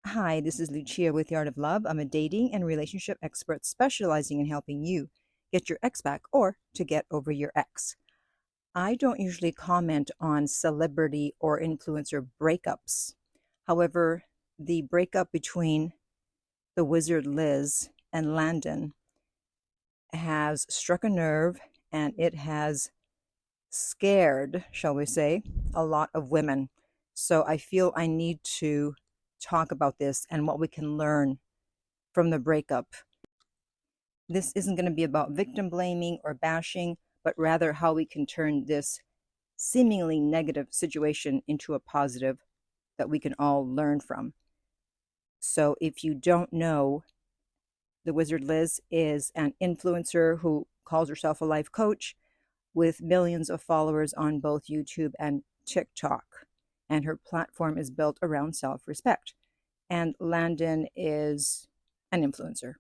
Hi, this is Lucia with The Art of Love. I'm a dating and relationship expert specializing in helping you get your ex back or to get over your ex. I don't usually comment on celebrity or influencer breakups. However, the breakup between the wizard Liz and Landon has struck a nerve and it has scared, shall we say, a lot of women. So I feel I need to talk about this and what we can learn from the breakup. This isn't going to be about victim blaming or bashing, but rather how we can turn this seemingly negative situation into a positive that we can all learn from. So if you don't know, the Wizard Liz is an influencer who calls herself a life coach with millions of followers on both YouTube and TikTok. And her platform is built around self respect. And Landon is an influencer.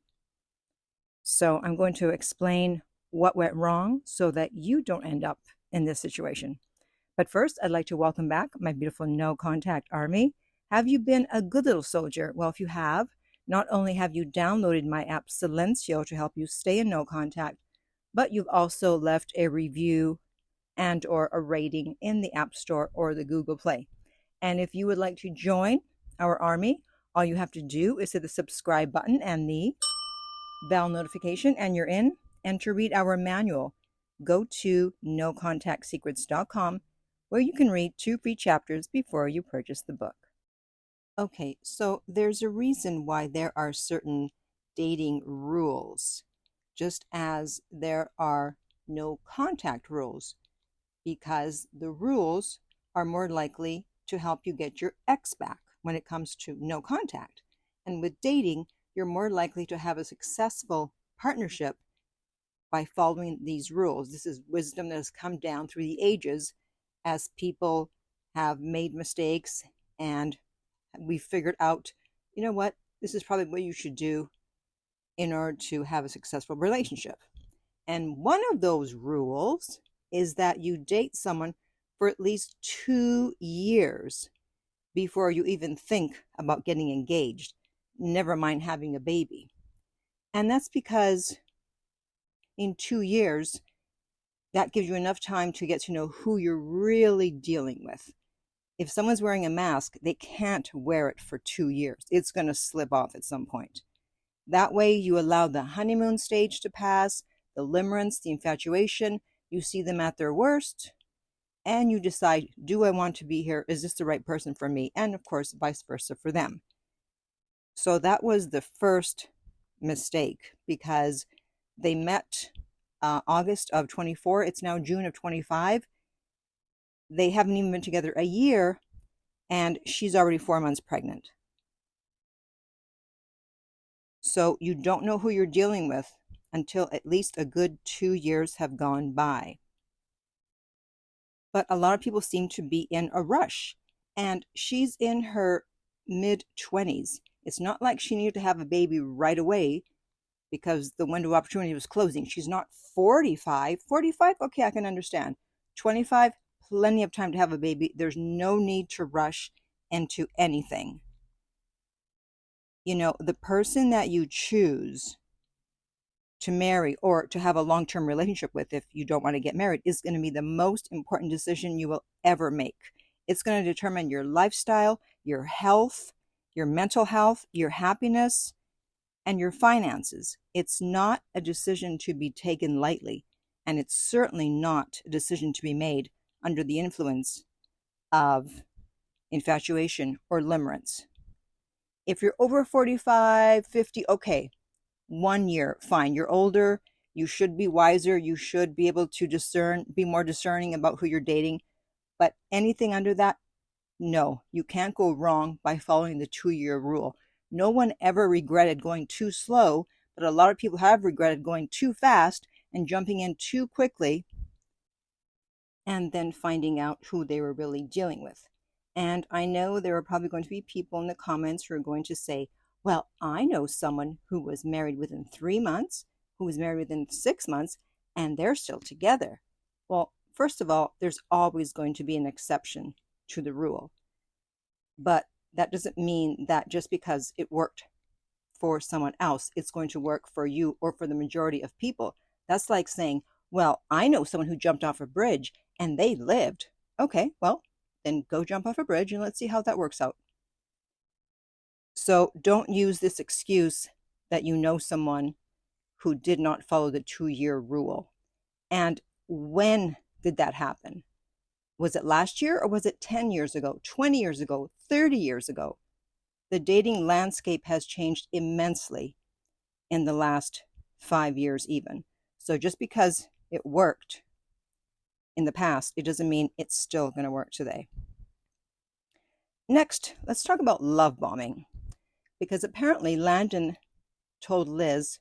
So I'm going to explain what went wrong so that you don't end up in this situation. But first, I'd like to welcome back my beautiful no contact army. Have you been a good little soldier? Well, if you have, not only have you downloaded my app Silencio to help you stay in no contact, but you've also left a review and or a rating in the App Store or the Google Play. And if you would like to join our army, all you have to do is hit the subscribe button and the bell notification, and you're in. And to read our manual, go to nocontactsecrets.com, where you can read 2 free chapters before you purchase the book. Okay, so there's a reason why there are certain dating rules, just as there are no contact rules, because the rules are more likely to help you get your ex back when it comes to no contact. And with dating, you're more likely to have a successful partnership by following these rules. This is wisdom that has come down through the ages as people have made mistakes and we figured out, you know what, this is probably what you should do in order to have a successful relationship. And one of those rules is that you date someone for at least 2 years before you even think about getting engaged, never mind having a baby. And that's because in 2 years, that gives you enough time to get to know who you're really dealing with. If someone's wearing a mask, they can't wear it for 2 years. It's going to slip off at some point. That way, you allow the honeymoon stage to pass, the limerence, the infatuation. You see them at their worst, and you decide, do I want to be here? Is this the right person for me? And of course, vice versa for them. So that was the first mistake, because they met August of 24. It's now June of 25. They haven't even been together a year, and she's already 4 months pregnant. So you don't know who you're dealing with until at least a good 2 years have gone by. But a lot of people seem to be in a rush, and she's in her mid-20s. It's not like she needed to have a baby right away because the window of opportunity was closing. She's not 45. 45, okay, I can understand. 25, plenty of time to have a baby. There's no need to rush into anything. You know, the person that you choose to marry or to have a long-term relationship with, if you don't want to get married, is going to be the most important decision you will ever make. It's going to determine your lifestyle, your health, your mental health, your happiness, and your finances. It's not a decision to be taken lightly, and it's certainly not a decision to be made under the influence of infatuation or limerence. If you're over 45, 50, okay, 1 year, fine. You're older, you should be wiser, you should be able to discern, be more discerning about who you're dating. But anything under that, no, you can't go wrong by following the 2-year rule. No one ever regretted going too slow, but a lot of people have regretted going too fast and jumping in too quickly and then finding out who they were really dealing with. And I know there are probably going to be people in the comments who are going to say, well, I know someone who was married within 3 months, who was married within 6 months, and they're still together. Well, first of all, there's always going to be an exception to the rule. But that doesn't mean that just because it worked for someone else, it's going to work for you or for the majority of people. That's like saying, well, I know someone who jumped off a bridge and they lived. Okay, well, then go jump off a bridge and let's see how that works out. So don't use this excuse that you know someone who did not follow the 2-year rule. And when did that happen? Was it last year or was it 10 years ago, 20 years ago, 30 years ago? The dating landscape has changed immensely in the last 5 years even. So just because it worked in the past, it doesn't mean it's still going to work today. Next, let's talk about love bombing, because apparently Landon told Liz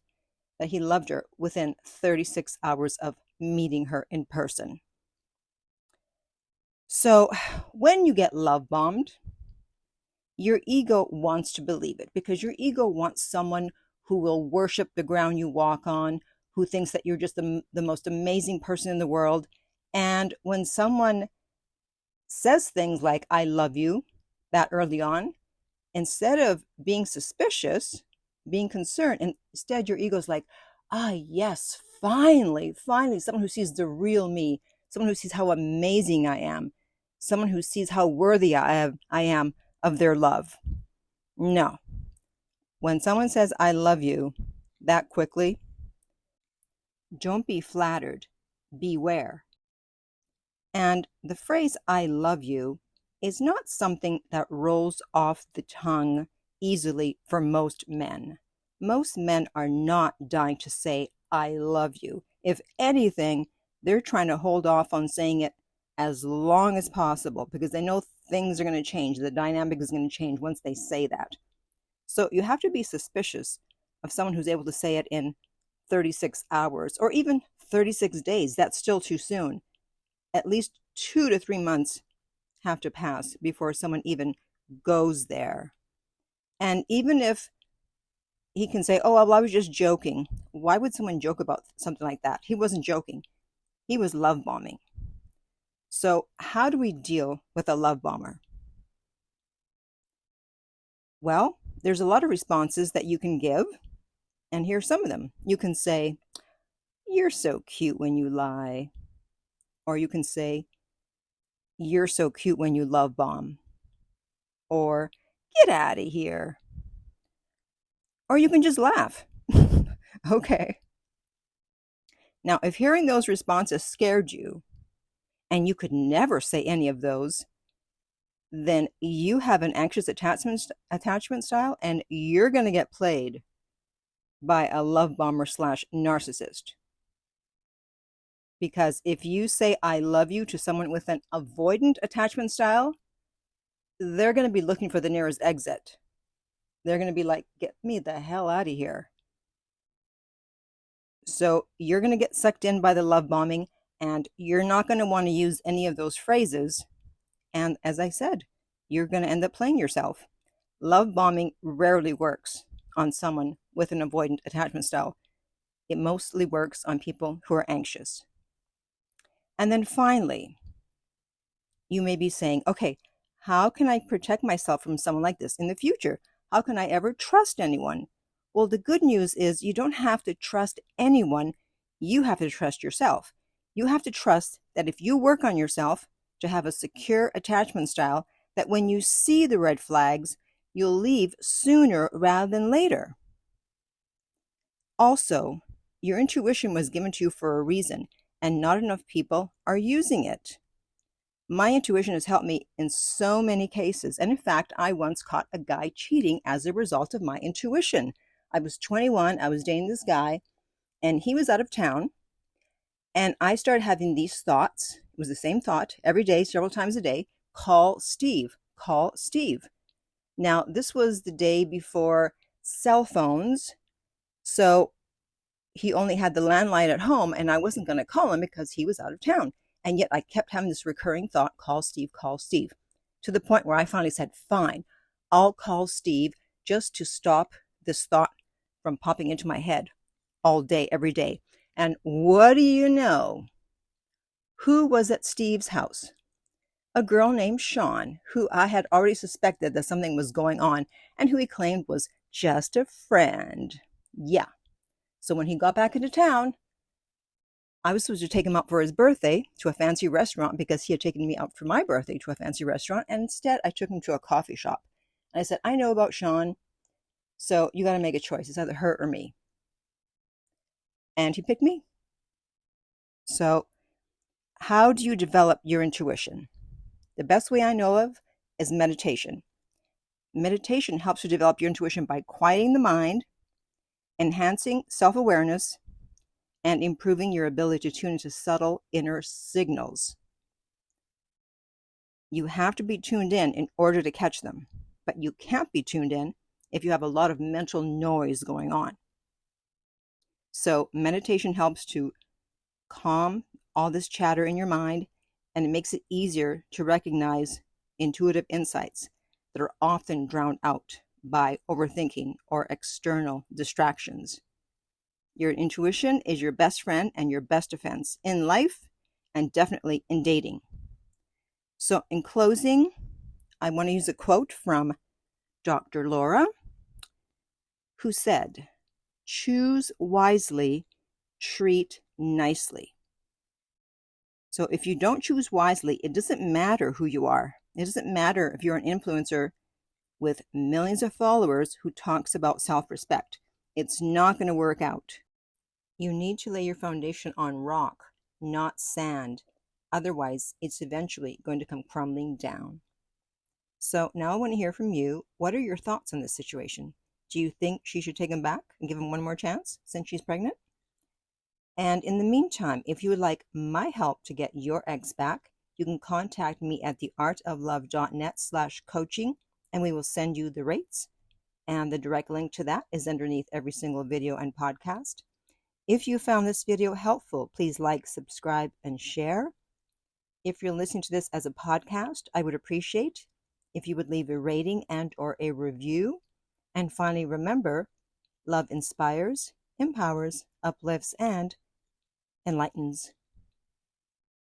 that he loved her within 36 hours of meeting her in person. So when you get love bombed, your ego wants to believe it, because your ego wants someone who will worship the ground you walk on, who thinks that you're just the most amazing person in the world. And when someone says things like, I love you, that early on, instead of being suspicious, being concerned, and instead your ego's like, yes, finally, someone who sees the real me, someone who sees how amazing I am, someone who sees how worthy I am of their love. No. When someone says, I love you, that quickly, don't be flattered. Beware. And the phrase, I love you, is not something that rolls off the tongue easily for most men. Most men are not dying to say, I love you. If anything, they're trying to hold off on saying it as long as possible because they know things are going to change. The dynamic is going to change once they say that. So you have to be suspicious of someone who's able to say it in 36 hours or even 36 days. That's still too soon. At least 2 to 3 months have to pass before someone even goes there. And even if he can say, oh, well, I was just joking. Why would someone joke about something like that? He wasn't joking. He was love bombing. So how do we deal with a love bomber? Well, there's a lot of responses that you can give. And here's some of them. You can say, you're so cute when you lie. Or you can say, you're so cute when you love bomb. Or get out of here. Or you can just laugh. Okay. Now, if hearing those responses scared you, and you could never say any of those, then you have an anxious attachment style, and you're going to get played by a love bomber / narcissist. Because if you say, I love you to someone with an avoidant attachment style, they're going to be looking for the nearest exit. They're going to be like, get me the hell out of here. So you're going to get sucked in by the love bombing, and you're not going to want to use any of those phrases. And as I said, you're going to end up playing yourself. Love bombing rarely works on someone with an avoidant attachment style. It mostly works on people who are anxious. And then finally, you may be saying, okay, how can I protect myself from someone like this in the future? How can I ever trust anyone? Well, the good news is you don't have to trust anyone. You have to trust yourself. You have to trust that if you work on yourself to have a secure attachment style, that when you see the red flags, you'll leave sooner rather than later. Also, your intuition was given to you for a reason, and not enough people are using it. My intuition has helped me in so many cases. And in fact, I once caught a guy cheating as a result of my intuition. I was 21. I was dating this guy, and he was out of town. And I started having these thoughts. It was the same thought every day, several times a day. Call Steve. Call Steve. Now, this was the day before cell phones. So he only had the landline at home, and I wasn't going to call him because he was out of town. And yet I kept having this recurring thought, call Steve, to the point where I finally said, fine, I'll call Steve just to stop this thought from popping into my head all day, every day. And what do you know? Who was at Steve's house? a girl named Sean, who I had already suspected that something was going on and who he claimed was just a friend. Yeah. So when he got back into town, I was supposed to take him out for his birthday to a fancy restaurant because he had taken me out for my birthday to a fancy restaurant. And instead, I took him to a coffee shop. And I said, I know about Sean, so you got to make a choice. It's either her or me. And he picked me. So, how do you develop your intuition? The best way I know of is meditation. Meditation helps you develop your intuition by quieting the mind, enhancing self-awareness, and improving your ability to tune into subtle inner signals. You have to be tuned in order to catch them, but you can't be tuned in if you have a lot of mental noise going on. So meditation helps to calm all this chatter in your mind, and it makes it easier to recognize intuitive insights that are often drowned out by overthinking or external distractions. Your intuition is your best friend and your best defense in life and definitely in dating. So in closing, I want to use a quote from Dr. Laura, who said, "Choose wisely, treat nicely." So if you don't choose wisely, it doesn't matter who you are. It doesn't matter if you're an influencer with millions of followers who talks about self-respect. It's not going to work out. You need to lay your foundation on rock, not sand. Otherwise, it's eventually going to come crumbling down. So now I want to hear from you. What are your thoughts on this situation? Do you think she should take him back and give him one more chance since she's pregnant? And in the meantime, if you would like my help to get your ex back, you can contact me at theartoflove.net/coaching, and we will send you the rates. And the direct link to that is underneath every single video and podcast. If you found this video helpful, please like, subscribe, and share. If you're listening to this as a podcast, I would appreciate if you would leave a rating and or a review. And finally, remember, love inspires, empowers, uplifts, and enlightens.